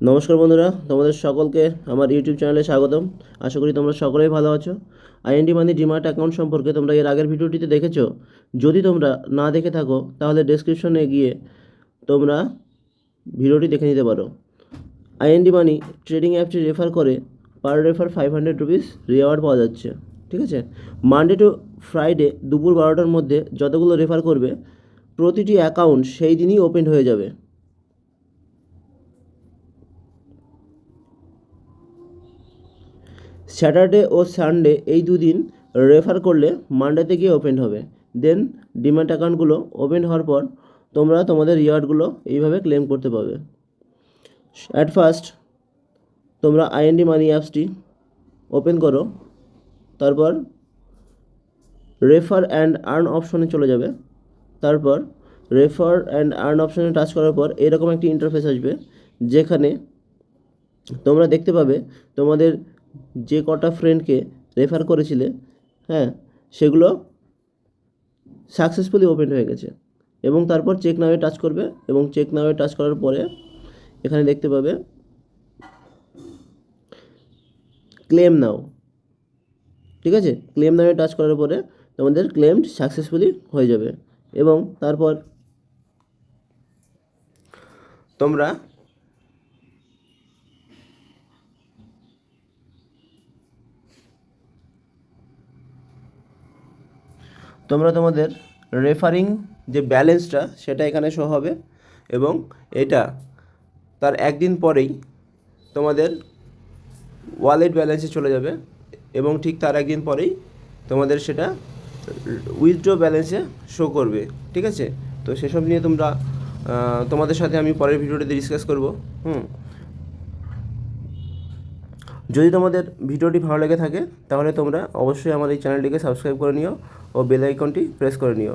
নমস্কার বন্ধুরা, তোমাদের সকলকে আমার ইউটিউব চ্যানেলে স্বাগতম। আশা করি তোমরা সকলেই ভালো আছো। আইএনডি মানি ডিমার্ট অ্যাকাউন্ট সম্পর্কে তোমরা এর আগের ভিডিওটিতে দেখেছো। যদি তোমরা না দেখে থাকো তাহলে ডেসক্রিপশনে গিয়ে তোমরা ভিডিওটি দেখে নিতে পারো। আইএনডি মানি ট্রেডিং অ্যাপটি রেফার করে পার রেফার 500 রুপিস রিওয়ার্ড পাওয়া যাচ্ছে। ঠিক আছে, মানডে টু ফ্রাইডে দুপুর 12টার মধ্যে যতগুলো রেফার করবে প্রতিটি অ্যাকাউন্ট সেই দিনই ওপেন হয়ে যাবে। স্যাটারডে ও সানডে এই দুদিন রেফার করলে মানডেতে গিয়ে ওপেন হবে। দেন ডিম্যাট অ্যাকাউন্টগুলো ওপেন হওয়ার পর তোমরা তোমাদের রিওয়ার্ডগুলো এইভাবে ক্লেম করতে পারবে। অ্যাট ফার্স্ট তোমরা আইএনডি মানি অ্যাপসটি ওপেন করো, তারপর রেফার অ্যান্ড আর্ন অপশনে চলে যাবে। তারপর রেফার অ্যান্ড আর্ন অপশনে টাচ করার পর এরকম একটি ইন্টারফেস আসবে, যেখানে তোমরা দেখতে পাবে তোমাদের যে কটা ফ্রেন্ডকে রেফার করেছিলে, হ্যাঁ, সেগুলো সাকসেসফুলি ওপেন হয়ে গেছে। এবং তারপর চেক নাওয়ে টাচ করবে, এবং চেক নাওয়ে টাচ করার পরে এখানে দেখতে পাবে ক্লেম নাও। ঠিক আছে, ক্লেম নাওয়ে টাচ করার পরে তোমাদের ক্লেমড সাকসেসফুলি হয়ে যাবে। এবং তারপর তোমরা তোমাদের রেফারিং যে ব্যালেন্সটা সেটা এখানে শো হবে, এবং এটা তার একদিন পরেই তোমাদের ওয়ালেট ব্যালেন্সে চলে যাবে, এবং ঠিক তার একদিন পরেই তোমাদের সেটা উইথড্র ব্যালেন্সে শো করবে। ঠিক আছে, তো সেসব নিয়ে তোমাদের সাথে আমি পরের ভিডিওটিতে ডিসকাস করব। যদি তোমাদের ভিডিওটি ভালো লেগে থাকে তাহলে তোমরা অবশ্যই আমার এই চ্যানেলটিকে সাবস্ক্রাইব করে নিও ও বেল আইকনটি প্রেস করে নিও।